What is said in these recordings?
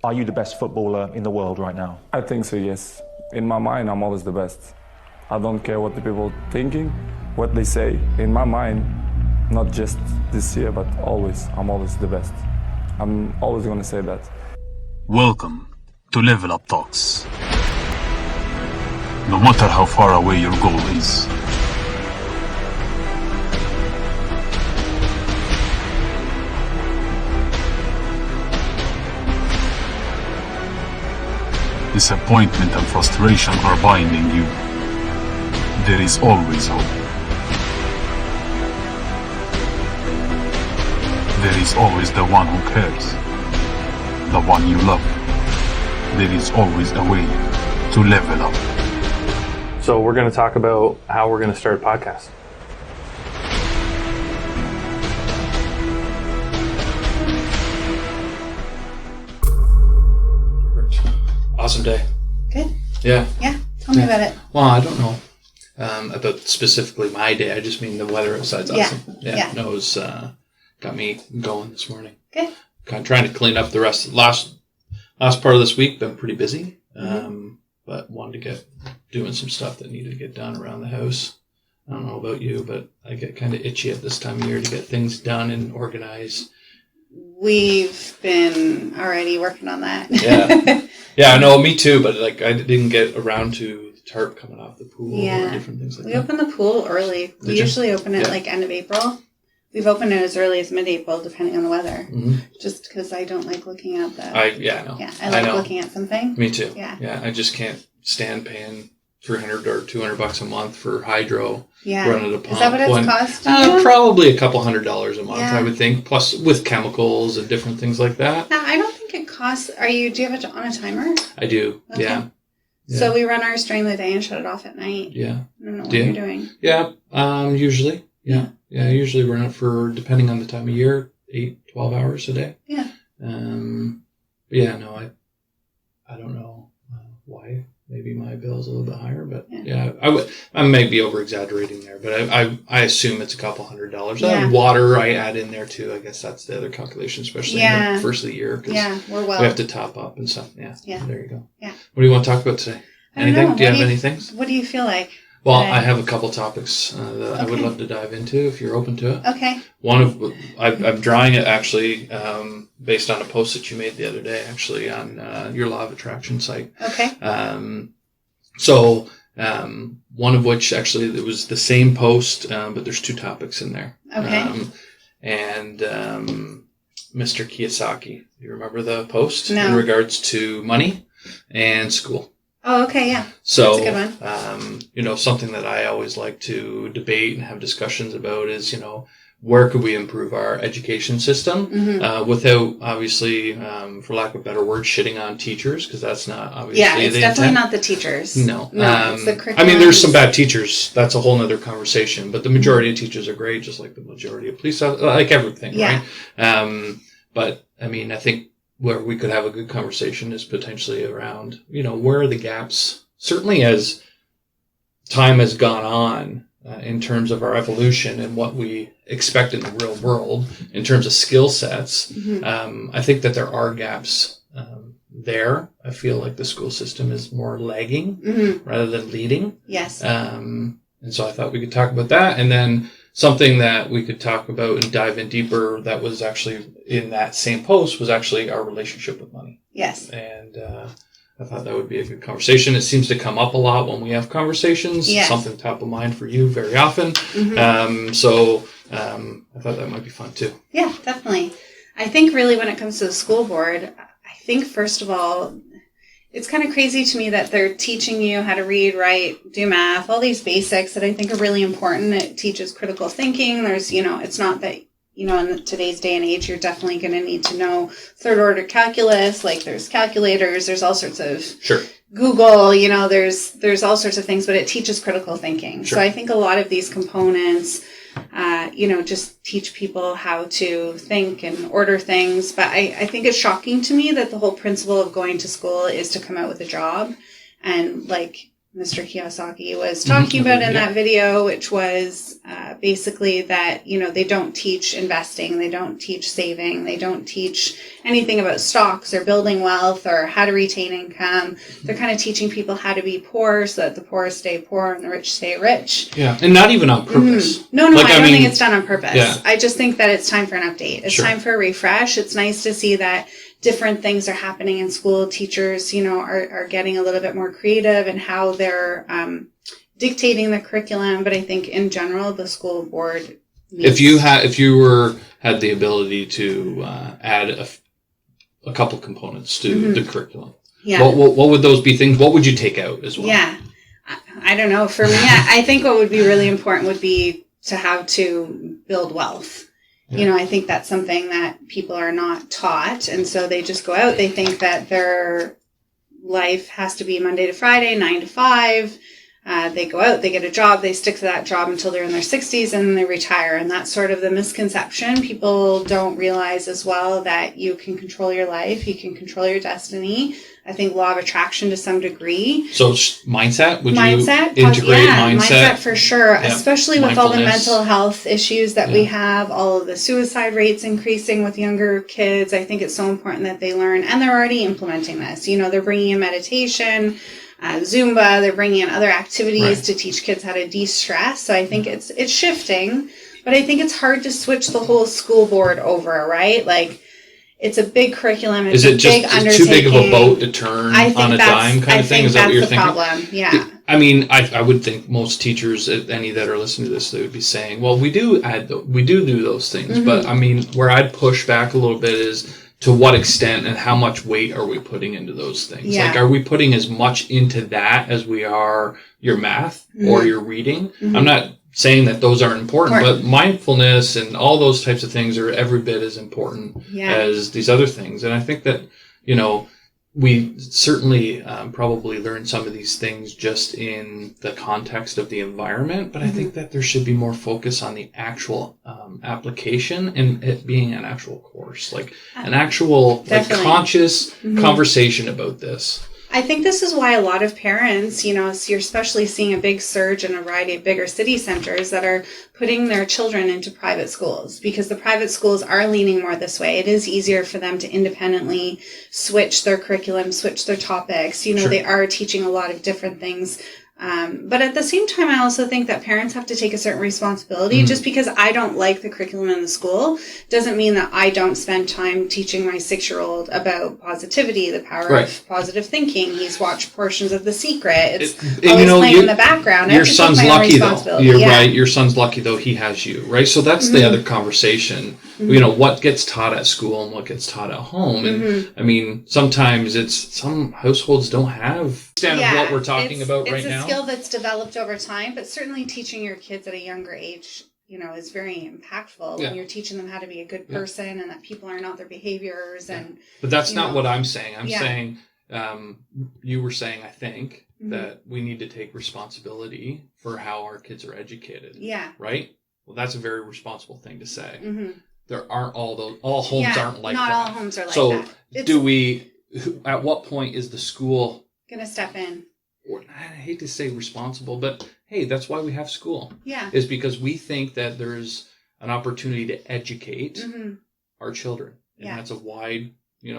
Are you the best footballer in the world right now? I think so, yes. In my mind, I'm always the best. I don't care what the people thinking, what they say. In my mind, not just this year, but always, I'm always the best. I'm always going to say that. Welcome to Level Up Talks. No matter how far away your goal is, disappointment and frustration are binding you, there is always hope. There is always the one who cares, the one you love. There is always a way to level up. So we're going to talk about how we're going to start a podcast. Awesome day. Good. Yeah. Yeah. Tell me about it. Well, I don't know about specifically my day. I just mean the weather outside's awesome. Yeah. No, it was got me going this morning. Good. Kind of trying to clean up the rest. Last part of this week, been pretty busy. But wanted to get doing some stuff that needed to get done around the house. I don't know about you, but I get kind of itchy at this time of year to get things done and organized. We've been already working on that. Yeah. Yeah, I know, me too, but like I didn't get around to the tarp coming off the pool or different things like that. We opened the pool early. We usually open it like end of April. We've opened it as early as mid-April, depending on the weather. Just because I don't like looking at that. I know. Yeah, I like looking at something. Me too. Yeah, I just can't stand paying $300 or $200 a month for hydro. Yeah. Running a pump. Is that what it's cost you? Probably a couple $100 a month, Yeah. I would think, plus with chemicals and different things like that. No, I don't think it costs. Do you have it on a timer? I do. Okay. Yeah. So we run ours during the day and shut it off at night. Yeah. I don't know what you're doing. Yeah. Usually. Yeah. Yeah. I usually run it for, depending on the time of year, 8-12 hours a day. Yeah. Yeah. No, I don't know why. Maybe my bill's a little bit higher, but I may be over exaggerating there, but I assume it's a couple $100. Yeah. Water I add in there too. I guess that's the other calculation, especially in the first of the year. Yeah, we have to top up and stuff. Yeah. There you go. Yeah. What do you want to talk about today? Anything? Do you have any things? What do you feel like? Well, I have a couple topics that I would love to dive into if you're open to it. Okay. I'm drawing it actually based on a post that you made the other day, actually on your Law of Attraction site. Okay. So one of which actually it was the same post, but there's two topics in there. Okay. And Mr. Kiyosaki, do you remember the post in regards to money and school? Oh, okay, yeah. So, that's a good one. Something that I always like to debate and have discussions about is, where could we improve our education system without, obviously, for lack of a better word, shitting on teachers, because that's not obviously the intent. Yeah, it's definitely not the teachers. No. It's the curriculum. There's some bad teachers. That's a whole nother conversation. But the majority of teachers are great, just like the majority of police officers, like everything, right? But, I think where we could have a good conversation is potentially around, where are the gaps? Certainly as time has gone on in terms of our evolution and what we expect in the real world in terms of skill sets, I think that there are gaps there. I feel like the school system is more lagging rather than leading. Yes. And so I thought we could talk about that. And then something that we could talk about and dive in deeper that was actually in that same post was actually our relationship with money. Yes. And I thought that would be a good conversation. It seems to come up a lot when we have conversations. Yes. Something top of mind for you very often. So I thought that might be fun too. Yeah, definitely. I think really when it comes to the school board, I think first of all, it's kind of crazy to me that they're teaching you how to read, write, do math, all these basics that I think are really important. It teaches critical thinking. There's, it's not that, in today's day and age, you're definitely going to need to know third order calculus. Like there's calculators, there's all sorts of Google, there's all sorts of things, but it teaches critical thinking. Sure. So I think a lot of these components, just teach people how to think and order things. But I think it's shocking to me that the whole principle of going to school is to come out with a job and Mr. Kiyosaki was talking about in that video, which was basically that, they don't teach investing, they don't teach saving, they don't teach anything about stocks or building wealth or how to retain income. They're kind of teaching people how to be poor so that the poor stay poor and the rich stay rich. Yeah, and not even on purpose. No, I don't think it's done on purpose. Yeah. I just think that it's time for an update. It's time for a refresh. It's nice to see that different things are happening in school. Teachers, are getting a little bit more creative in how they're dictating the curriculum. But I think in general, the school board needs... If you had the ability to add a couple components to the curriculum, what would those be things? What would you take out as well? Yeah, I don't know. For me, I think what would be really important would be to build wealth. Yeah. I think that's something that people are not taught. And so they just go out. They think that their life has to be Monday to Friday, 9 to 5. They go out, they get a job, they stick to that job until they're in their 60s and then they retire. And that's sort of the misconception. People don't realize as well that you can control your life. You can control your destiny. I think law of attraction to some degree. So mindset? Would you integrate mindset? Mindset for sure, especially with all the mental health issues that we have, all of the suicide rates increasing with younger kids. I think it's so important that they learn, and they're already implementing this. They're bringing in meditation, Zumba, they're bringing in other activities to teach kids how to de-stress. So I think it's shifting, but I think it's hard to switch the whole school board over, right? Like, it's a big curriculum. It's too big of a boat to turn on a dime kind of thing? Is that what you're thinking? Problem. Yeah. I mean, I would think most teachers, any that are listening to this, they would be saying, well, we do do those things. But I mean, where I'd push back a little bit is to what extent and how much weight are we putting into those things? Yeah. Like, are we putting as much into that as we are your math or your reading? I'm not saying that those aren't important, but mindfulness and all those types of things are every bit as important as these other things. And I think that, we certainly probably learn some of these things just in the context of the environment, but I think that there should be more focus on the actual application and it being an actual course, like an actual conscious conversation about this. I think this is why a lot of parents, you're especially seeing a big surge in a variety of bigger city centers that are putting their children into private schools, because the private schools are leaning more this way. It is easier for them to independently switch their curriculum, switch their topics. They are teaching a lot of different things. But at the same time, I also think that parents have to take a certain responsibility. Just because I don't like the curriculum in the school doesn't mean that I don't spend time teaching my 6-year-old about positivity, the power of positive thinking. He's watched portions of The Secret. It's always playing in the background. Your son's lucky, though. You're right. Your son's lucky, though. He has you, right? So that's the other conversation. What gets taught at school and what gets taught at home. And I mean, sometimes some households don't have what we're talking about right now. Skill that's developed over time, but certainly teaching your kids at a younger age, is very impactful when you're teaching them how to be a good person and that people are not their behaviors. But that's not what I'm saying. I'm saying, you were saying, I think, that we need to take responsibility for how our kids are educated. Yeah. Right? Well, that's a very responsible thing to say. There aren't all homes aren't like that. Not all homes are like that. So at what point is the school going to step in? I hate to say responsible, but hey, that's why we have school. Yeah. Is because we think that there's an opportunity to educate our children. And that's a wide,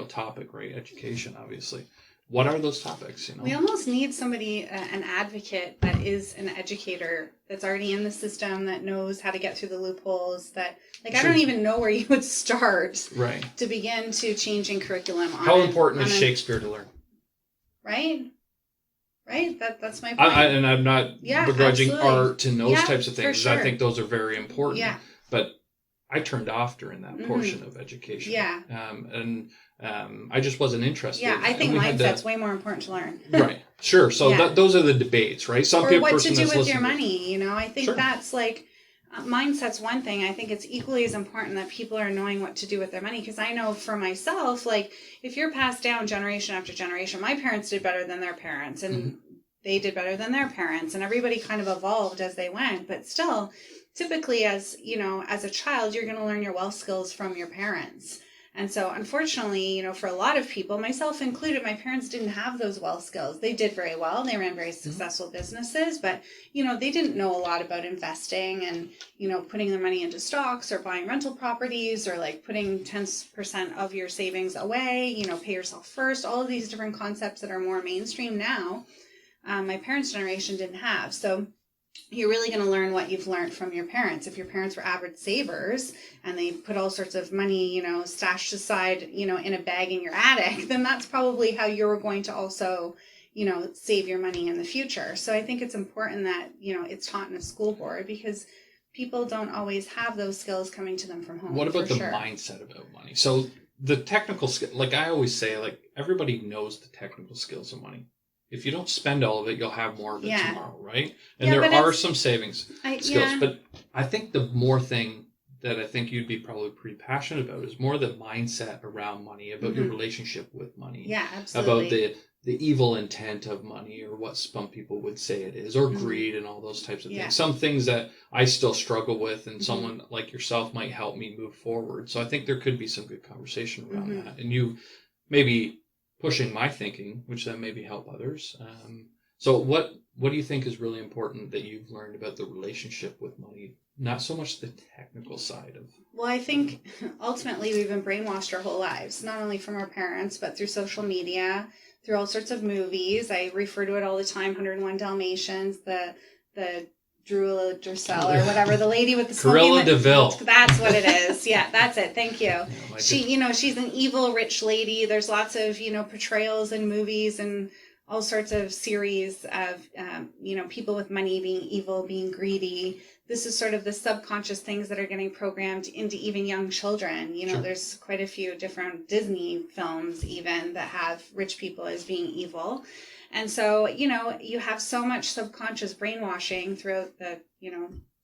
topic, right? Education, obviously. What are those topics? We almost need somebody, an advocate that is an educator that's already in the system, that knows how to get through the loopholes, that, I don't even know where you would start to begin to changing curriculum. How important is Shakespeare to learn? Right? Right? That's my point. And I'm not begrudging art and those types of things. Sure. I think those are very important. Yeah. But I turned off during that portion of education. Yeah. I just wasn't interested. Yeah, I think mindset's way more important to learn. Right. Sure. So those are the debates, right? Some people what to do with your money, I think that's mindset's one thing. I think it's equally as important that people are knowing what to do with their money, because I know for myself, if you're passed down generation after generation, my parents did better than their parents, and they did better than their parents, and everybody kind of evolved as they went. But still, typically as a child, you're going to learn your wealth skills from your parents. And so unfortunately, for a lot of people, myself included, my parents didn't have those wealth skills. They did very well. They ran very successful businesses, but, they didn't know a lot about investing and, putting their money into stocks or buying rental properties or like putting 10% of your savings away, pay yourself first, all of these different concepts that are more mainstream now. My parents' generation didn't have. So you're really going to learn what you've learned from your parents. If your parents were avid savers and they put all sorts of money, stashed aside, in a bag in your attic, then that's probably how you're going to also, save your money in the future. So I think it's important that, it's taught in a school board because people don't always have those skills coming to them from home. What about the mindset about money? So the technical skill, like I always say, like everybody knows the technical skills of money. If you don't spend all of it, you'll have more of it tomorrow, right? And there are some savings skills. But I think the more thing that I think you'd be probably pretty passionate about is more the mindset around money, about your relationship with money. Yeah, absolutely. About the evil intent of money or what some people would say it is, or greed and all those types of things. Some things that I still struggle with and someone like yourself might help me move forward. So I think there could be some good conversation around that. And you maybe pushing my thinking, which then maybe help others. So what do you think is really important that you've learned about the relationship with money? Not so much the technical side of. Well, I think ultimately we've been brainwashed our whole lives, not only from our parents, but through social media, through all sorts of movies. I refer to it all the time, 101 Dalmatians, the Drula Dressel or whatever, the lady with the Cruella de Vil. That's what it is. Yeah, that's it. Thank you. She, she's an evil rich lady. There's lots of, portrayals in movies and all sorts of series of, people with money being evil, being greedy. This is sort of the subconscious things that are getting programmed into even young children. There's quite a few different Disney films even that have rich people as being evil. And so, you have so much subconscious brainwashing throughout the,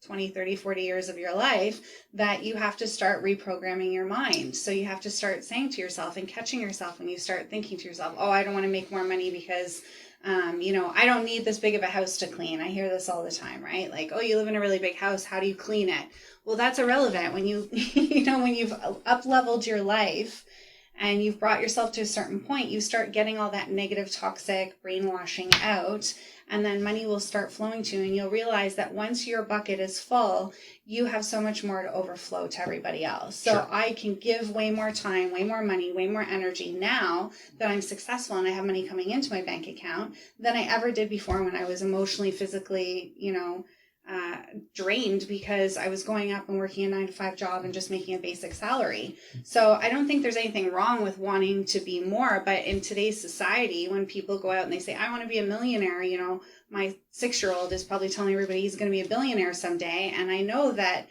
20, 30, 40 years of your life that you have to start reprogramming your mind. So you have to start saying to yourself and catching yourself when you start thinking to yourself, oh, I don't want to make more money because, I don't need this big of a house to clean. I hear this all the time, right? Like, oh, you live in a really big house. How do you clean it? Well, that's irrelevant when you, when you've up-leveled your life and you've brought yourself to a certain point, you start getting all that negative, toxic brainwashing out, and then money will start flowing to you, and you'll realize that once your bucket is full, you have so much more to overflow to everybody else. So I can give way more time, way more money, way more energy now that I'm successful and I have money coming into my bank account than I ever did before when I was emotionally, physically, drained because I was going up and working a 9-to-5 job and just making a basic salary. So I don't think there's anything wrong with wanting to be more, but in today's society, when people go out and they say, I want to be a millionaire, my 6-year-old is probably telling everybody he's going to be a billionaire someday. And I know that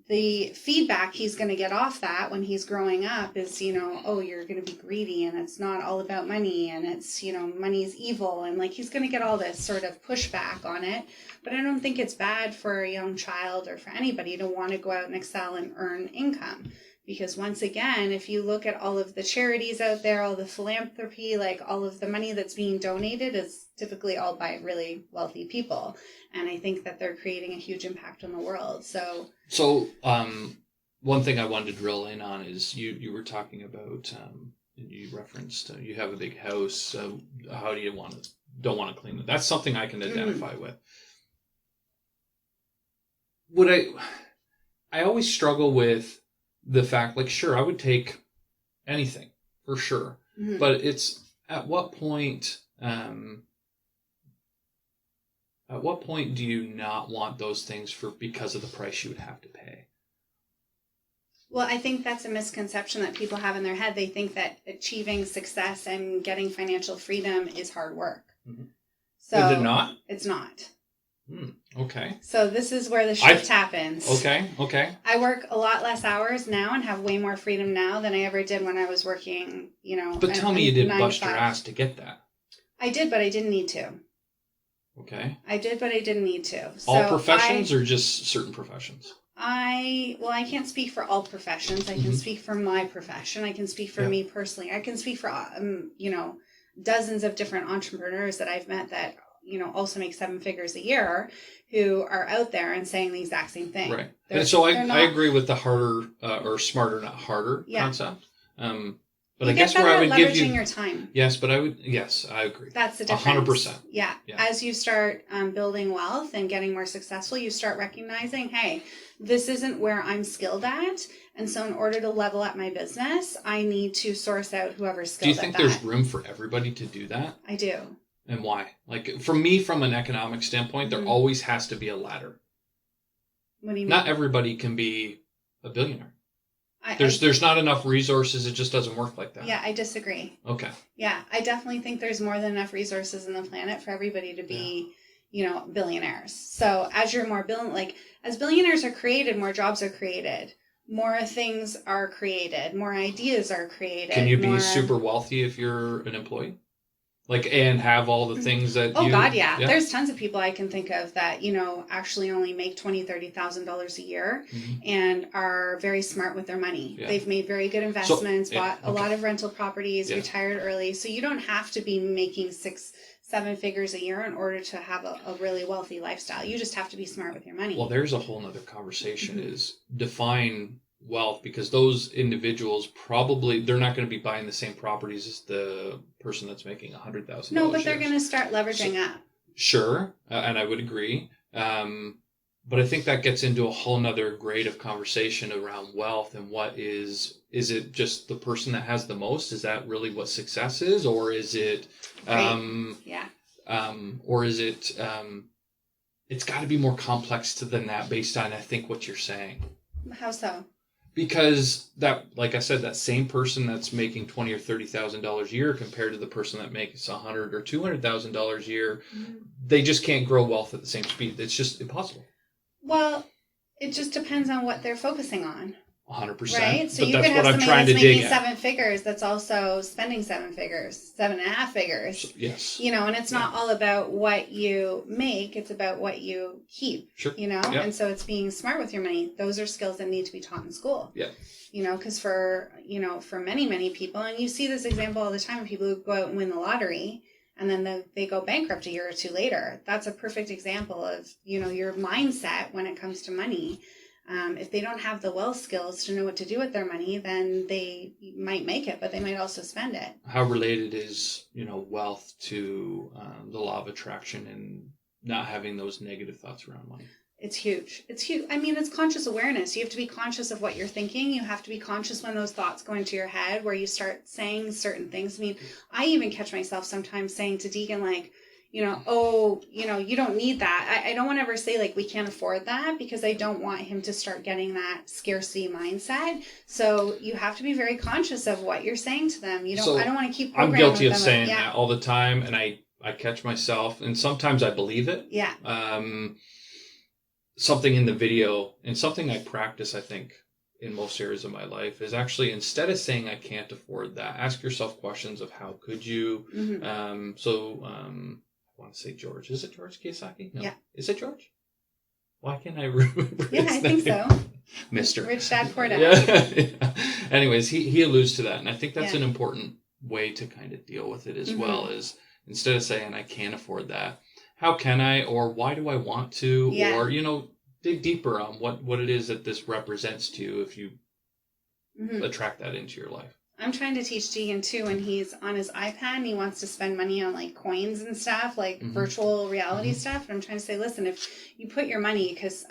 the feedback he's going to get off that when he's growing up is, oh, you're going to be greedy and it's not all about money and it's, money is evil. And like, he's going to get all this sort of pushback on it. But I don't think it's bad for a young child or for anybody to want to go out and excel and earn income. Because once again, if you look at all of the charities out there, all the philanthropy, like all of the money that's being donated is typically all by really wealthy people. And I think that they're creating a huge impact on the world. So one thing I wanted to drill in on is you were talking about, you referenced, you have a big house. How do you don't want to clean it? That's something I can identify with. I always struggle with the fact, like, sure, I would take anything for sure, but it's at what point do you not want those things because of the price you would have to pay? Well, I think that's a misconception that people have in their head. They think that achieving success and getting financial freedom is hard work. So is it not? It's not. Okay. So this is where the shift happens. Okay. I work a lot less hours now and have way more freedom now than I ever did when I was working, But tell me you didn't bust your ass to get that. I did, but I didn't need to. Okay. I did, but I didn't need to. All professions or just certain professions? I can't speak for all professions. I can speak for my profession. I can speak for me personally. I can speak for, dozens of different entrepreneurs that I've met that, also make 7 figures a year who are out there and saying the exact same thing. Right. And so I agree with the harder or smarter, not harder concept. But you I guess get where I better would at give you leveraging your time. yes, but I agree. That's the difference. 100%. Yeah. As you start building wealth and getting more successful, you start recognizing, hey, this isn't where I'm skilled at. And so in order to level up my business, I need to source out whoever's skilled at that. Do you think there's room for everybody to do that? I do. And why? Like, for me, from an economic standpoint, there always has to be a ladder. What do you mean? Not everybody can be a billionaire. There's not enough resources. It just doesn't work like that. Yeah, I disagree. Okay. Yeah, I definitely think there's more than enough resources on the planet for everybody to be, billionaires. So as you're more as billionaires are created, more jobs are created, more things are created, more ideas are created. Can you be super wealthy if you're an employee? And have all the things that Oh, God, yeah. There's tons of people I can think of that, actually only make $20,000, $30,000 a year and are very smart with their money. Yeah. They've made very good investments, bought a lot of rental properties, retired early. So you don't have to be making 6-7 figures a year in order to have a really wealthy lifestyle. You just have to be smart with your money. Well, there's a whole nother conversation is define wealth, because those individuals probably they're not going to be buying the same properties as the person that's making $100,000. No, but they're going to start leveraging up. Sure, and I would agree. But I think that gets into a whole nother grade of conversation around wealth and what is it just the person that has the most? Is that really what success is, or is it? Or is it? It's got to be more complex than that, based on I think what you're saying. How so? Because that, like I said, that same person that's making $20,000 or $30,000 a year compared to the person that makes $100,000 or $200,000 a year, they just can't grow wealth at the same speed. It's just impossible. Well, it just depends on what they're focusing on. 100%. Right? So but you that's could have what I'm somebody trying that's to dig making at. 7 figures that's also spending 7 figures, 7.5 figures. Yes. And it's not all about what you make, it's about what you keep. Sure. And so it's being smart with your money. Those are skills that need to be taught in school. Yeah. Because for many, many people, and you see this example all the time of people who go out and win the lottery and then they go bankrupt a year or two later. That's a perfect example of, your mindset when it comes to money. If they don't have the wealth skills to know what to do with their money, then they might make it, but they might also spend it. How related is, wealth to the law of attraction and not having those negative thoughts around money? It's huge. It's huge. I mean, it's conscious awareness. You have to be conscious of what you're thinking. You have to be conscious when those thoughts go into your head, where you start saying certain things. I mean, I even catch myself sometimes saying to Deegan, you don't need that. I don't want to ever say we can't afford that, because I don't want him to start getting that scarcity mindset. So you have to be very conscious of what you're saying to them. I don't want to keep I'm guilty of saying that all the time, and I catch myself, and sometimes I believe it. Yeah. Something in the video and something I practice, I think, in most areas of my life is actually, instead of saying I can't afford that, ask yourself questions of how could you. I want to say George. Is it George Kiyosaki? No. Yeah. Is it George? Why can't I remember? Yeah, I think so. Mr. Rich Dad Poor Dad. Yeah. Anyways, he alludes to that, and I think that's an important way to kind of deal with it as well. Is instead of saying I can't afford that, how can I, or why do I want to, or dig deeper on what it is that this represents to you if you attract that into your life. I'm trying to teach Deegan too, when he's on his iPad and he wants to spend money on coins and stuff, virtual reality stuff. And I'm trying to say, listen, if you put your money, because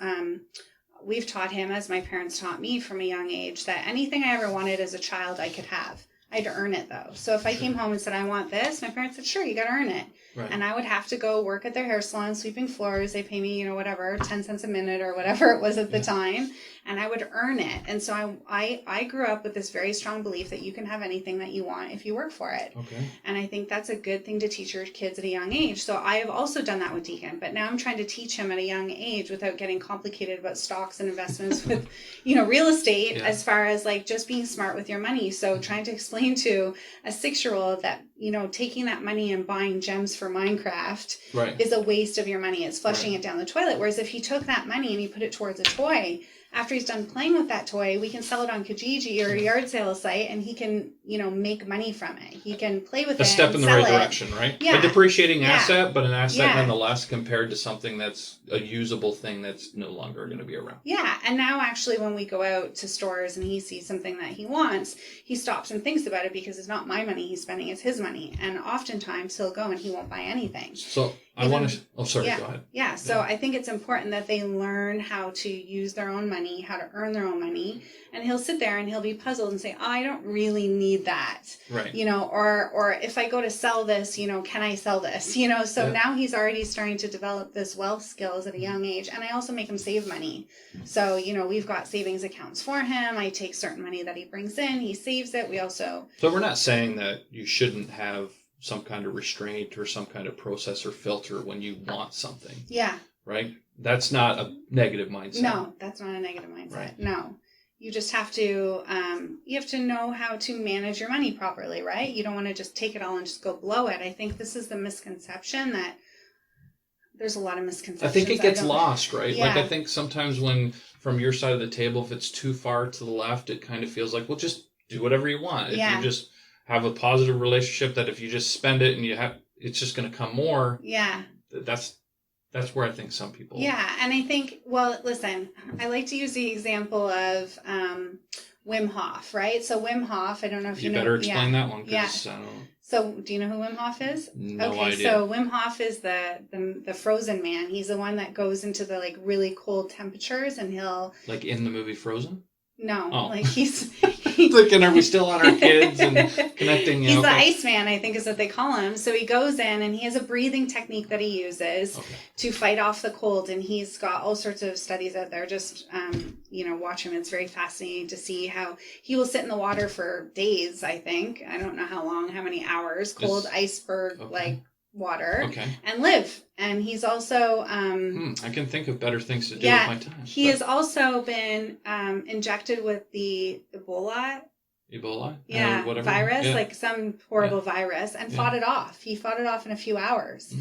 we've taught him, as my parents taught me from a young age, that anything I ever wanted as a child, I could have. I had to earn it though. So if I came home and said, I want this, my parents said, sure, you got to earn it. Right. And I would have to go work at their hair salon, sweeping floors. They pay me, whatever, 10 cents a minute or whatever it was at the time. And I would earn it. And so I grew up with this very strong belief that you can have anything that you want if you work for it. Okay. And I think that's a good thing to teach your kids at a young age. So I have also done that with Deacon, but now I'm trying to teach him at a young age without getting complicated about stocks and investments with, real estate, as far as just being smart with your money. So trying to explain to a 6-year-old that, taking that money and buying gems for Minecraft is a waste of your money. It's flushing it down the toilet. Whereas if he took that money and he put it towards a toy, after he's done playing with that toy, we can sell it on Kijiji or a yard sale site, and he can, make money from it. He can play with it. A step in the right direction, right? Yeah. A depreciating asset, but an asset Yeah. nonetheless compared to something that's a usable thing that's no longer going to be around. Yeah, and now actually when we go out to stores and he sees something that he wants, he stops and thinks about it because it's not my money he's spending, it's his money. And oftentimes he'll go and he won't buy anything. So I want to... Oh, sorry, yeah, go ahead. Yeah, so I think it's important that they learn how to use their own money, how to earn their own money. And he'll sit there and he'll be puzzled and say, oh, I don't really need that. Right. Or if I go to sell this, can I sell this? So now he's already starting to develop this wealth skills at a young age. And I also make him save money. So, we've got savings accounts for him. I take certain money that he brings in, he saves it. We also... So we're not saying that you shouldn't have some kind of restraint or some kind of process or filter when you want something. Yeah. Right? That's not a negative mindset. No, that's not a negative mindset. Right. No. You just have to, know how to manage your money properly, right? You don't want to just take it all and just go blow it. I think this is the misconception that there's a lot of misconceptions. I think it gets lost, right? Yeah. Like I think sometimes when from your side of the table, if it's too far to the left, it kind of feels like, well, just do whatever you want. If you just have a positive relationship that if you just spend it and it's just going to come more. Yeah. That's where I think some people... Yeah, and I think, well, listen, I like to use the example of Wim Hof, right? So Wim Hof, I don't know if you know... You better explain that one. Yeah. I don't know. So do you know who Wim Hof is? No okay, idea. So Wim Hof is the frozen man. He's the one that goes into the really cold temperatures and he'll... Like in the movie Frozen? No, like he's... Thinking, are we still on our kids and connecting? He's the Iceman, I think is what they call him. So he goes in and he has a breathing technique that he uses to fight off the cold. And he's got all sorts of studies out there. Just, watch him. It's very fascinating to see how he will sit in the water for days, I think. I don't know how long, how many hours. Cold iceberg, water and live. And he's also I can think of better things to do with my time. He has also been injected with the Ebola whatever virus, like some horrible virus, and fought it off. He fought it off in a few hours.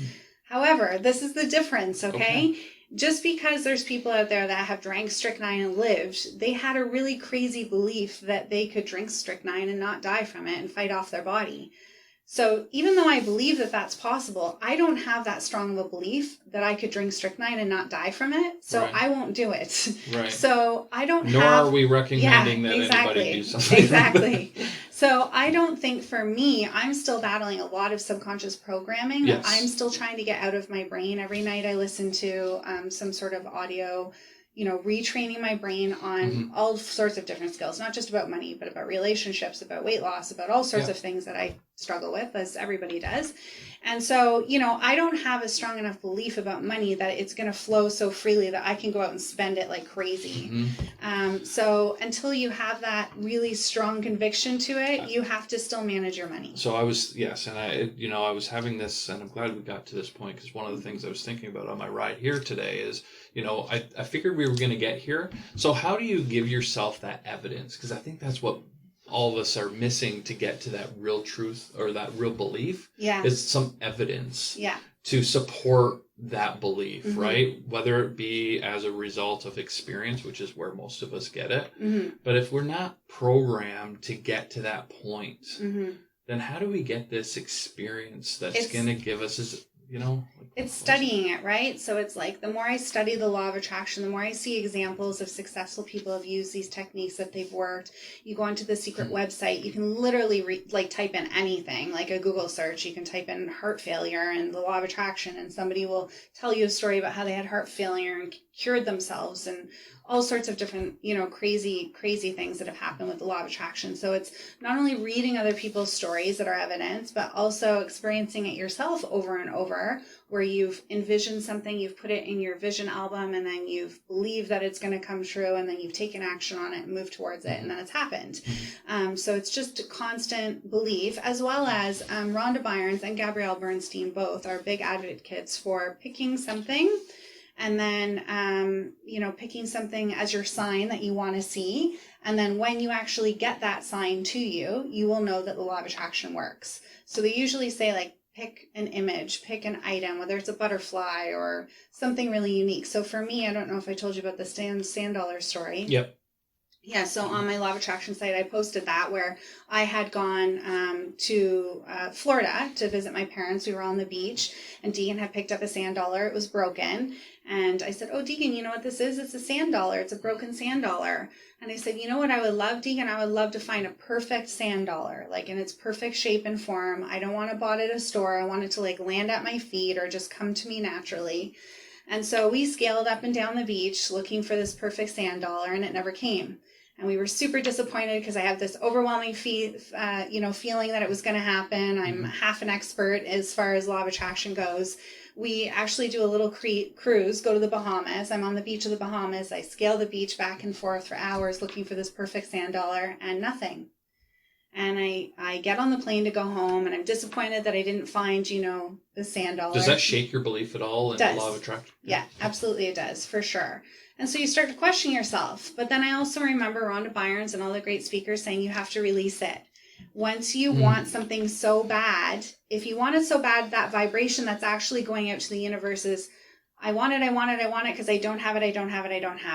However, this is the difference, okay? Just because there's people out there that have drank strychnine and lived, they had a really crazy belief that they could drink strychnine and not die from it and fight off their body. So even though I believe that that's possible, I don't have that strong of a belief that I could drink strychnine and not die from it. So I won't do it. Right. So I don't Nor are we recommending that anybody do something. Exactly. So I don't think for me, I'm still battling a lot of subconscious programming. Yes. I'm still trying to get out of my brain. Every night I listen to some sort of audio, retraining my brain on all sorts of different skills, not just about money, but about relationships, about weight loss, about all sorts of things that I struggle with, as everybody does. And so, I don't have a strong enough belief about money that it's going to flow so freely that I can go out and spend it like crazy. So until you have that really strong conviction to it, you have to still manage your money. So I was, I was having this, and I'm glad we got to this point, because one of the things I was thinking about on my ride here today is, I figured we were going to get here. So how do you give yourself that evidence? Because I think that's what all of us are missing to get to that real truth or that real belief. Yeah. Is some evidence. Yeah. To support that belief, right? Whether it be as a result of experience, which is where most of us get it. But if we're not programmed to get to that point, then how do we get this experience that's going to give us, it's studying it, right? So it's like the more I study the law of attraction, the more I see examples of successful people have used these techniques that they've worked. You go onto the secret website, you can literally type in anything, like a Google search. You can type in heart failure and the law of attraction, and somebody will tell you a story about how they had heart failure and cured themselves, and all sorts of different, crazy things that have happened with the law of attraction. So it's not only reading other people's stories that are evidence, but also experiencing it yourself over and over, where you've envisioned something, you've put it in your vision album, and then you've believed that it's going to come true, and then you've taken action on it and moved towards it, and then it's happened. So it's just a constant belief, as well as Rhonda Byrnes and Gabrielle Bernstein both are big advocates for picking something, and then, picking something as your sign that you want to see. And then when you actually get that sign to you, you will know that the law of attraction works. So they usually say, pick an image, pick an item, whether it's a butterfly or something really unique. So for me, I don't know if I told you about the sand dollar story. Yep. Yeah, so on my Law of Attraction site, I posted that where I had gone to Florida to visit my parents. We were on the beach, and Deegan had picked up a sand dollar. It was broken. And I said, oh, Deegan, you know what this is? It's a sand dollar. It's a broken sand dollar. And I said, you know what I would love, Deegan? I would love to find a perfect sand dollar, like in its perfect shape and form. I don't want it bought at a store. I want it to like land at my feet or just come to me naturally. And so we scaled up and down the beach looking for this perfect sand dollar, and it never came. And we were super disappointed because I have this overwhelming feeling that it was going to happen. I'm half an expert as far as Law of Attraction goes. We actually do a little cruise, go to the Bahamas. I'm on the beach of the Bahamas. I scale the beach back and forth for hours looking for this perfect sand dollar, and nothing. And I get on the plane to go home, and I'm disappointed that I didn't find, the sand dollar. Does that shake your belief at all in the Law of Attraction? Yeah, absolutely it does, for sure. And so you start to question yourself. But then I also remember Rhonda Byrnes and all the great speakers saying you have to release it. Once you want something so bad, if you want it so bad, that vibration that's actually going out to the universe is, I want it because I don't have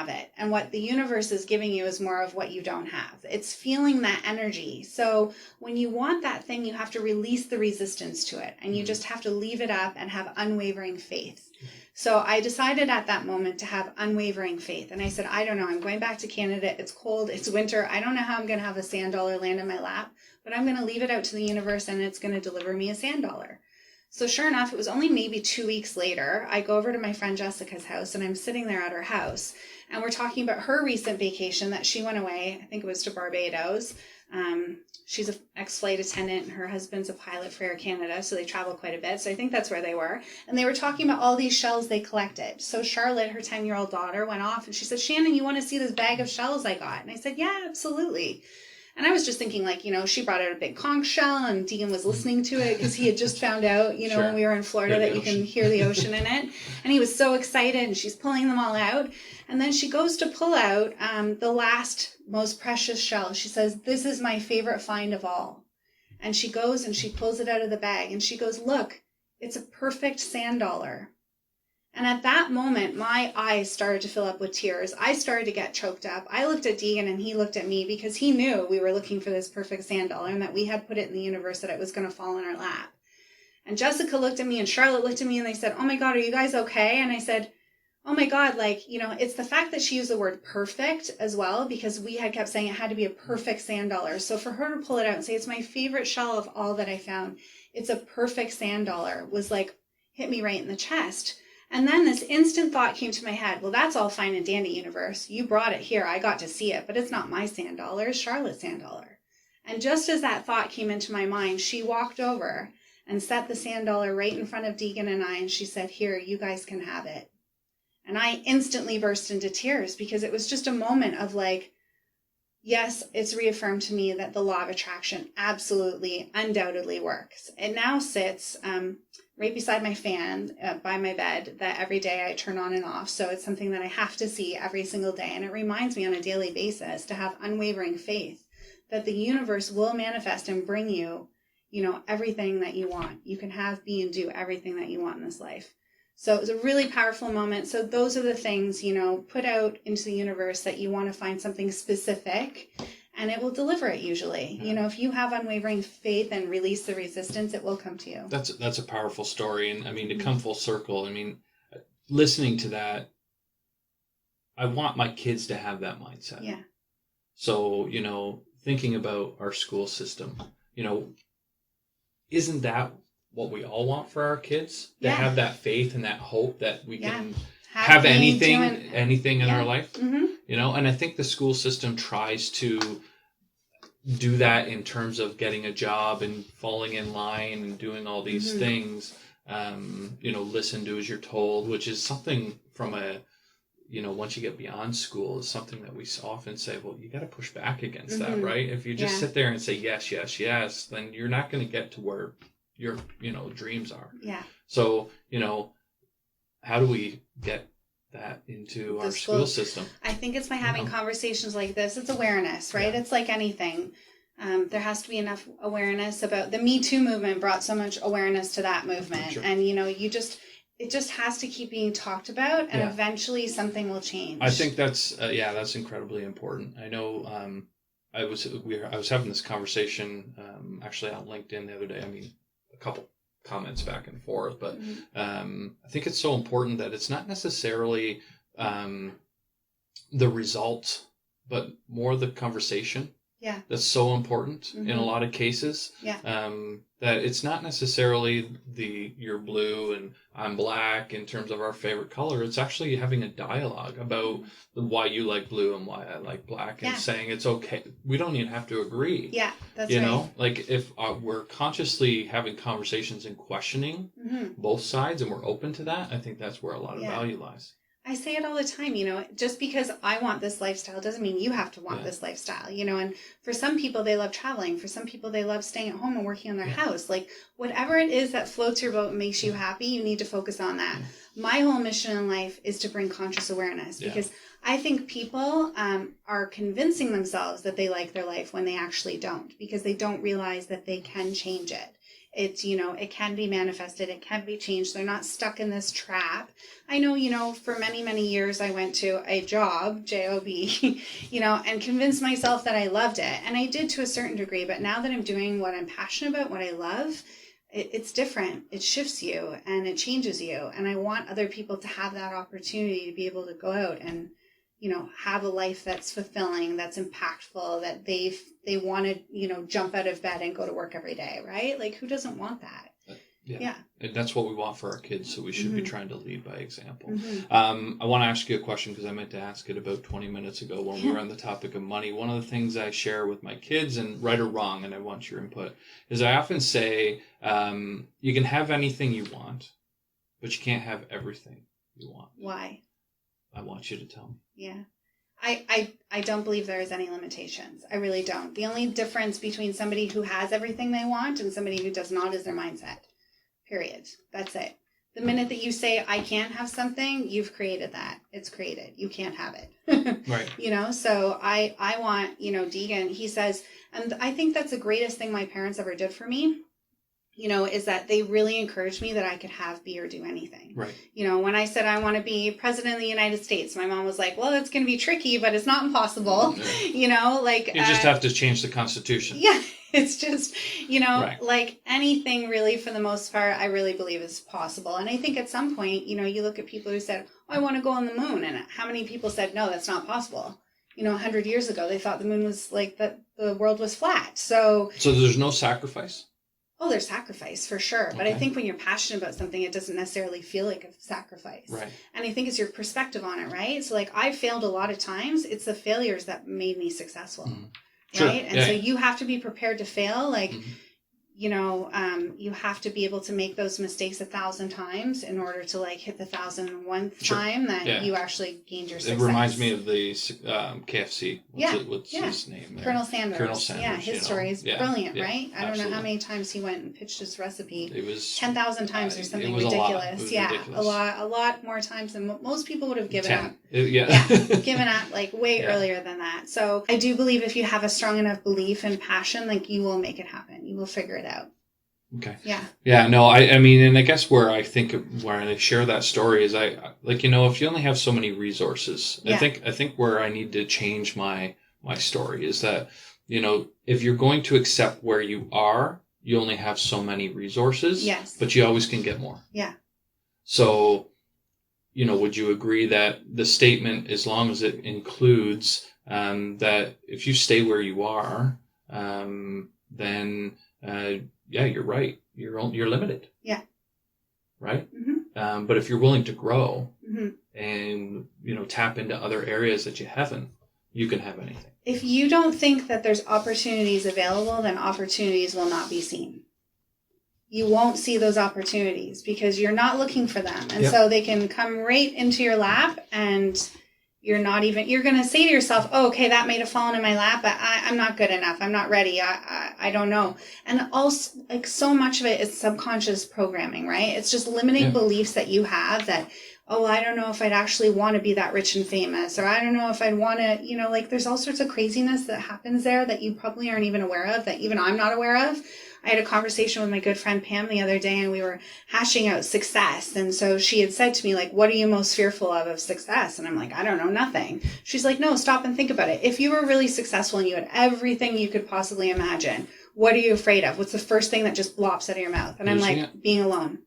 it. And what the universe is giving you is more of what you don't have. It's feeling that energy. So when you want that thing, you have to release the resistance to it. And you just have to leave it up and have unwavering faith. So I decided at that moment to have unwavering faith. And I said, I don't know, I'm going back to Canada. It's cold, it's winter. I don't know how I'm going to have a sand dollar land in my lap, but I'm going to leave it out to the universe, and it's going to deliver me a sand dollar. So sure enough, it was only maybe 2 weeks later, I go over to my friend Jessica's house, and I'm sitting there at her house, and we're talking about her recent vacation that she went away. I think it was to Barbados. She's an ex-flight attendant, and her husband's a pilot for Air Canada, so they travel quite a bit. So I think that's where they were. And they were talking about all these shells they collected. So Charlotte, her 10-year-old daughter, went off, and she said, Shannon, you want to see this bag of shells I got? And I said, yeah, absolutely. And I was just thinking, she brought out a big conch shell, and Deegan was listening to it because he had just found out, Sure. when we were in Florida, that you can hear the ocean in it. And he was so excited, and she's pulling them all out. And then she goes to pull out the last, most precious shell. She says, this is my favorite find of all. And she goes and she pulls it out of the bag, and she goes, look, it's a perfect sand dollar. And at that moment, my eyes started to fill up with tears. I started to get choked up. I looked at Deegan, and he looked at me because he knew we were looking for this perfect sand dollar and that we had put it in the universe, that it was going to fall in our lap. And Jessica looked at me, and Charlotte looked at me, and they said, oh my God, are you guys okay? And I said, oh my God, it's the fact that she used the word perfect as well, because we had kept saying it had to be a perfect sand dollar. So for her to pull it out and say, it's my favorite shell of all that I found, it's a perfect sand dollar, was hit me right in the chest. And then this instant thought came to my head, well, that's all fine and dandy, universe. You brought it here. I got to see it, but it's not my sand dollar. It's Charlotte's sand dollar. And just as that thought came into my mind, she walked over and set the sand dollar right in front of Deegan and I, and she said, here, you guys can have it. And I instantly burst into tears because it was just a moment of yes, it's reaffirmed to me that the Law of Attraction absolutely, undoubtedly works. It now sits right beside my fan by my bed that every day I turn on and off. So it's something that I have to see every single day. And it reminds me on a daily basis to have unwavering faith that the universe will manifest and bring you, everything that you want. You can have, be, and do everything that you want in this life. So it was a really powerful moment. So those are the things, put out into the universe that you want to find something specific, and it will deliver it usually. Yeah. If you have unwavering faith and release the resistance, it will come to you. That's a powerful story. And to come full circle, listening to that, I want my kids to have that mindset. Yeah. So, thinking about our school system, isn't that what we all want for our kids? To have that faith and that hope that we can have anything in our life, and I think the school system tries to do that in terms of getting a job and falling in line and doing all these things, listen to as you're told, which is something from once you get beyond school, is something that we often say, well, you got to push back against that, right? If you just sit there and say yes, yes, yes, then you're not going to get to where your dreams are. Yeah. So how do we get that into our school system? I think it's by having conversations like this. It's awareness, right? It's like anything. There has to be enough awareness about the Me Too movement brought so much awareness to that movement. Sure. And, it just has to keep being talked about, and eventually something will change. I think that's incredibly important. I know I was having this conversation actually on LinkedIn the other day. I mean, a couple comments back and forth, but I think it's so important that it's not necessarily the result, but more the conversation. Yeah. That's so important in a lot of cases. Yeah. That it's not necessarily you're blue and I'm black in terms of our favorite color. It's actually having a dialogue about why you like blue and why I like black, and saying it's okay. We don't even have to agree. Yeah, that's you right. know, like if we're consciously having conversations and questioning both sides, and we're open to that, I think that's where a lot of value lies. I say it all the time, just because I want this lifestyle doesn't mean you have to want this lifestyle, and for some people they love traveling. For some people they love staying at home and working on their house. Like whatever it is that floats your boat and makes you happy, you need to focus on that. My whole mission in life is to bring conscious awareness, because I think people are convincing themselves that they like their life when they actually don't, because they don't realize that they can change it. It's, it can be manifested. It can be changed. They're not stuck in this trap. I know, for many, many years, I went to a job, J-O-B, and convinced myself that I loved it. And I did to a certain degree. But now that I'm doing what I'm passionate about, what I love, it's different. It shifts you and it changes you. And I want other people to have that opportunity to be able to go out and, have a life that's fulfilling, that's impactful, that they want to, jump out of bed and go to work every day, right? Like, who doesn't want that? Yeah. And that's what we want for our kids, so we should be trying to lead by example. Mm-hmm. I want to ask you a question, because I meant to ask it about 20 minutes ago when we were on the topic of money. One of the things I share with my kids, and right or wrong, and I want your input, is I often say you can have anything you want, but you can't have everything you want. Why? I want you to tell me. Yeah. I don't believe there is any limitations. I really don't. The only difference between somebody who has everything they want and somebody who does not is their mindset. Period. That's it. The minute that you say, I can't have something, you've created that. It's created. You can't have it. Right. So I want, Deegan, he says, and I think that's the greatest thing my parents ever did for me, is that they really encouraged me that I could have, be, or do anything. Right. When I said I want to be president of the United States, my mom was like, well, it's going to be tricky, but it's not impossible. You just have to change the Constitution. Yeah. It's just, right. like anything really, for the most part, I really believe is possible. And I think at some point, you look at people who said, I want to go on the moon. And how many people said, no, that's not possible. 100 years ago, they thought the moon was like that the world was flat. So there's no sacrifice? Oh, there's sacrifice for sure. But I think when you're passionate about something, it doesn't necessarily feel like a sacrifice. Right. And I think it's your perspective on it, right? So like I failed a lot of times. It's the failures that made me successful. Sure. Right. And so you have to be prepared to fail. Like, you have to be able to make those mistakes 1,000 times in order to like hit the 1,001th time that you actually gained your success. It reminds me of the KFC. What's his name? Colonel Sanders. Yeah, his story is brilliant, right? I don't know how many times he went and pitched his recipe. It was 10,000 times or something ridiculous. Ridiculous. A lot more times than most people would have given up. Given up like way earlier than that. So I do believe if you have a strong enough belief and passion, like you will make it happen. You will figure it out. Okay. Yeah. Yeah. No. I mean, and I guess where I share that story is if you only have so many resources, I think where I need to change my story is that if you're going to accept where you are, you only have so many resources. Yes. But you always can get more. Yeah. So, would you agree that the statement, as long as it includes that if you stay where you are, then you're right. You're limited. Yeah. Right. Mm-hmm. But if you're willing to grow and tap into other areas that you haven't, you can have anything. If you don't think that there's opportunities available, then opportunities will not be seen. You won't see those opportunities because you're not looking for them. And so they can come right into your lap and you're going to say to yourself, oh, okay, that might have fallen in my lap, but I'm not good enough. I'm not ready. I don't know. And also, like, so much of it is subconscious programming, right? It's just limiting beliefs that you have that, oh, I don't know if I'd actually want to be that rich and famous, or I don't know if I'd want to, you know, like there's all sorts of craziness that happens there that you probably aren't even aware of, that even I'm not aware of. I had a conversation with my good friend Pam the other day, and we were hashing out success. And so she had said to me, like, what are you most fearful of success? And I'm like, I don't know, nothing. She's like, no, stop and think about it. If you were really successful and you had everything you could possibly imagine, what are you afraid of? What's the first thing that just blops out of your mouth? And I'm like, being alone.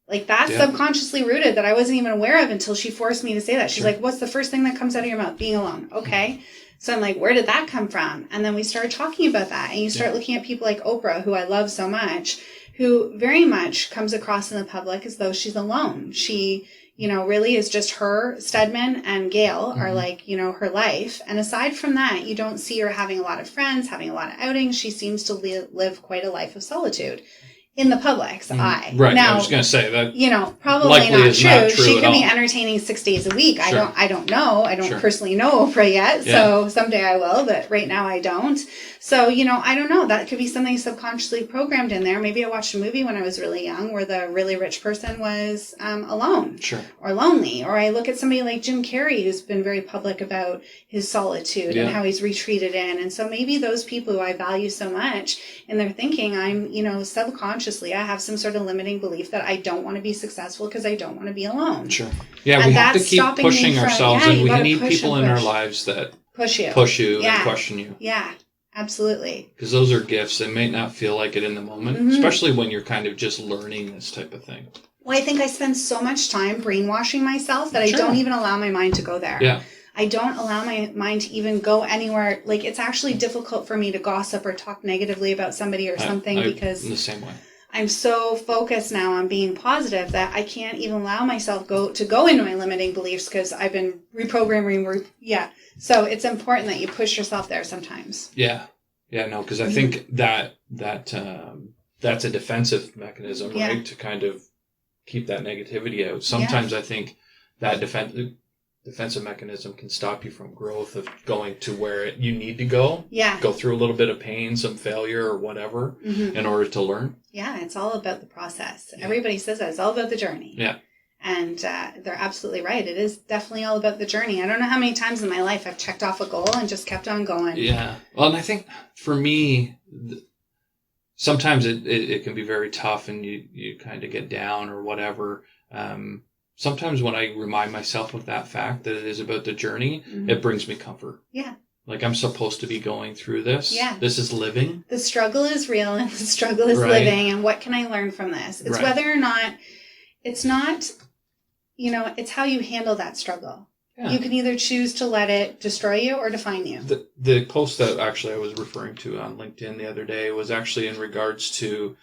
Like, that's subconsciously rooted that I wasn't even aware of until she forced me to say that. She's like, what's the first thing that comes out of your mouth? Being alone. Okay. So I'm like, where did that come from? And then we started talking about that. And you start looking at people like Oprah, who I love so much, who very much comes across in the public as though she's alone. She, you know, really is just her. Stedman and Gail are like, you know, her life. And aside from that, you don't see her having a lot of friends, having a lot of outings. She seems to live quite a life of solitude. In the public's eye. Right. Now, I was going to say that. You know, probably likely not true. She could be all. entertaining 6 days a week. Sure. I don't know. I don't personally know Oprah yet. So someday I will, but right now I don't. So, you know, I don't know. That could be something subconsciously programmed in there. Maybe I watched a movie when I was really young where the really rich person was alone or lonely. Or I look at somebody like Jim Carrey, who's been very public about his solitude and how he's retreated in. And so maybe those people who I value so much in their thinking, I'm, you know, subconsciously, I have some sort of limiting belief that I don't want to be successful because I don't want to be alone. Sure. Yeah, and we have to keep pushing ourselves, and we need people in our lives that push you and question you. Yeah, absolutely. Because those are gifts. They may not feel like it in the moment, especially when you're kind of just learning this type of thing. Well, I think I spend so much time brainwashing myself that I don't even allow my mind to go there. Yeah. I don't allow my mind to even go anywhere. Like, it's actually difficult for me to gossip or talk negatively about somebody or something because in the same way. I'm so focused now on being positive that I can't even allow myself to go into my limiting beliefs because I've been reprogramming. So it's important that you push yourself there sometimes. Yeah. Yeah, no, because I think that that's a defensive mechanism, right? To kind of keep that negativity out. Sometimes I think that defensive mechanism can stop you from growth of going to where you need to go. Yeah. Go through a little bit of pain, some failure or whatever in order to learn. Yeah, it's all about the process. Yeah. Everybody says that. It's all about the journey. Yeah. And they're absolutely right. It is definitely all about the journey. I don't know how many times in my life I've checked off a goal and just kept on going. Yeah. Well, and I think for me, sometimes it can be very tough and you kind of get down or whatever. Sometimes when I remind myself of that fact that it is about the journey, it brings me comfort. Yeah. Like, I'm supposed to be going through this. Yeah. This is living. The struggle is real and the struggle is living. And what can I learn from this? It's whether or not, it's not, you know, it's how you handle that struggle. Yeah. You can either choose to let it destroy you or define you. The post that actually I was referring to on LinkedIn the other day was actually in regards to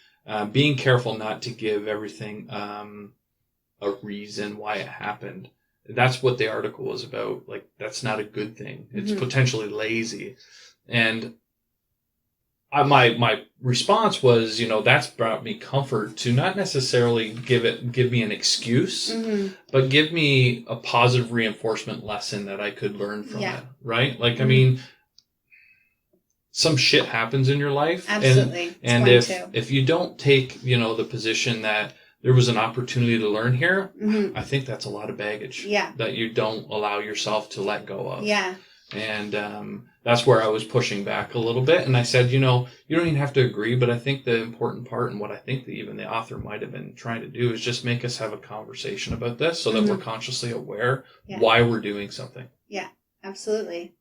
being careful not to give everything a reason why it happened. That's what the article was about. Like, that's not a good thing. It's potentially lazy. And my response was, you know, that's brought me comfort to not necessarily give me an excuse, but give me a positive reinforcement lesson that I could learn from it. Right? Like, I mean, some shit happens in your life. Absolutely. And if you don't take, you know, the position that there was an opportunity to learn here, I think that's a lot of baggage that you don't allow yourself to let go of. Yeah. And that's where I was pushing back a little bit. And I said, you know, you don't even have to agree, but I think the important part and what I think that even the author might have been trying to do is just make us have a conversation about this so that we're consciously aware why we're doing something. Yeah, absolutely.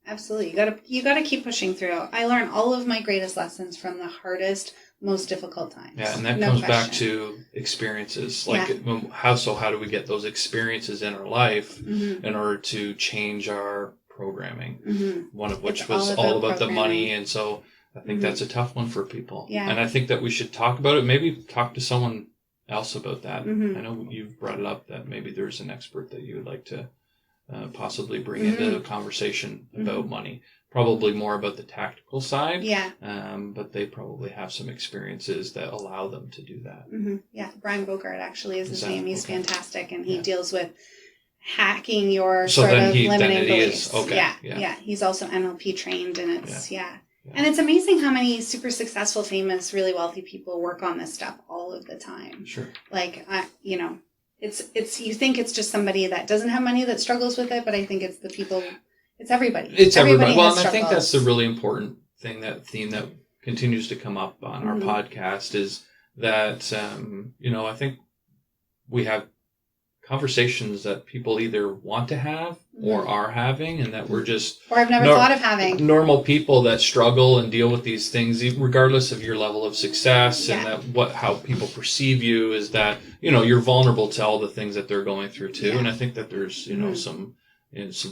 Absolutely. You gotta keep pushing through. I learned all of my greatest lessons from the hardest, most difficult times. Yeah, and that comes back to experiences. Like, how do we get those experiences in our life in order to change our programming? One of which was all about the money. And so I think that's a tough one for people. Yeah. And I think that we should talk about it. Maybe talk to someone else about that. I know you've brought it up that maybe there's an expert that you would like to possibly bring into the conversation about money. Probably more about the tactical side. Yeah. But they probably have some experiences that allow them to do that. Yeah. Brian Bogart actually is his name. He's fantastic. And he deals with hacking your sort of limiting beliefs. Yeah. He's also NLP trained, and it's, And it's amazing how many super successful, famous, really wealthy people work on this stuff all of the time. Sure. Like, you know, it's you think it's just somebody that doesn't have money that struggles with it, but I think it's the people, it's everybody. It's everybody. Well, has and I think struggles. that's the really important thing, that theme that continues to come up on our podcast, is that, I think we have conversations that people either want to have or are having, and that we're just, or I've never thought of having, normal people that struggle and deal with these things, regardless of your level of success, Yeah. and that how people perceive you is that, you're vulnerable to all the things that they're going through too. Yeah. And I think that there's, some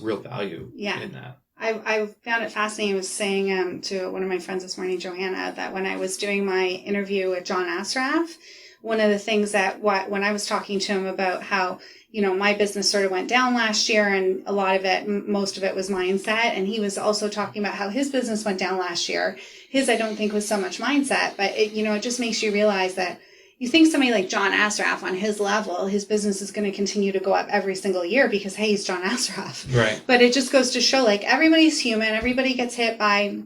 real value in that. I found it fascinating. I was saying to one of my friends this morning, Johanna, that when I was doing my interview with John Asraf, one of the things that when I was talking to him about how, my business sort of went down last year, and a lot of it, most of it was mindset. And he was also talking about how his business went down last year. His, I don't think, was so much mindset, but it just makes you realize that you think somebody like John Asraf on his level, his business is going to continue to go up every single year because, hey, he's John Asraf. Right. But it just goes to show, like, everybody's human. Everybody gets hit by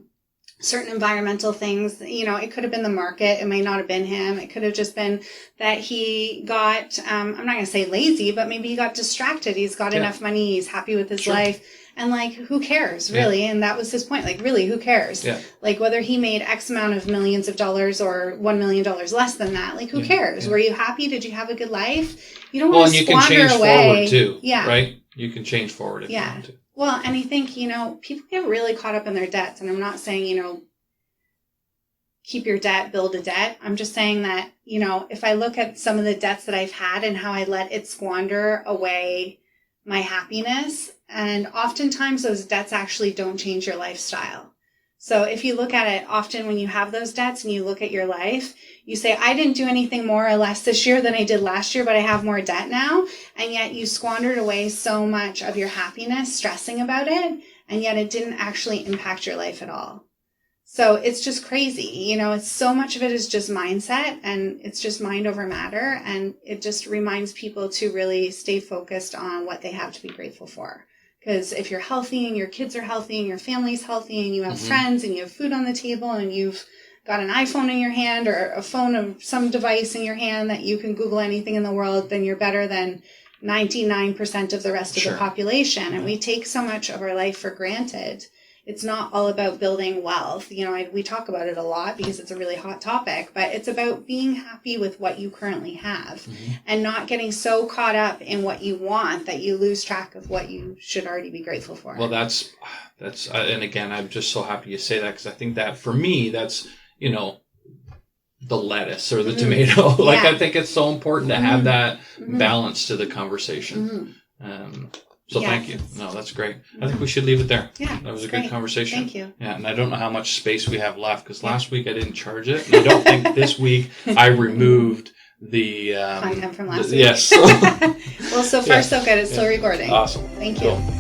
certain environmental things. It could have been the market. It may not have been him. It could have just been that he got, I'm not going to say lazy, but maybe he got distracted. He's got enough money. He's happy with his life. And, like, who cares, really? Yeah. And that was his point. Like, really, who cares? Yeah. Like, whether he made X amount of millions of dollars or $1 million less than that, like, who cares? Yeah. Were you happy? Did you have a good life? You don't want to squander away. And you can change forward, too. Yeah. Right? You can change forward if you want to. Well, and I think, people get really caught up in their debts. And I'm not saying, keep your debt, build a debt. I'm just saying that, if I look at some of the debts that I've had and how I let it squander away my happiness, and oftentimes those debts actually don't change your lifestyle. So if you look at it, often when you have those debts and you look at your life, you say, I didn't do anything more or less this year than I did last year, but I have more debt now. And yet you squandered away so much of your happiness stressing about it, and yet it didn't actually impact your life at all. So it's just crazy. It's so much of it is just mindset, and it's just mind over matter. And it just reminds people to really stay focused on what they have to be grateful for. Because if you're healthy and your kids are healthy and your family's healthy and you have friends and you have food on the table and you've got an iPhone in your hand or a phone of some device in your hand that you can Google anything in the world, then you're better than 99% of the rest of the population. And we take so much of our life for granted. It's not all about building wealth. We talk about it a lot because it's a really hot topic, but it's about being happy with what you currently have and not getting so caught up in what you want that you lose track of what you should already be grateful for. Well, that's, and again, I'm just so happy you say that, because I think that for me, that's, the lettuce or the tomato. Like, I think it's so important to have that balance to the conversation. So thank you. No, that's great. I think we should leave it there. Yeah, that was a good conversation. Thank you. Yeah, and I don't know how much space we have left, because last week I didn't charge it. And I don't think this week I removed the content from last week. Yes. Well, so far so good. It's still recording. Awesome. Thank you. Cool.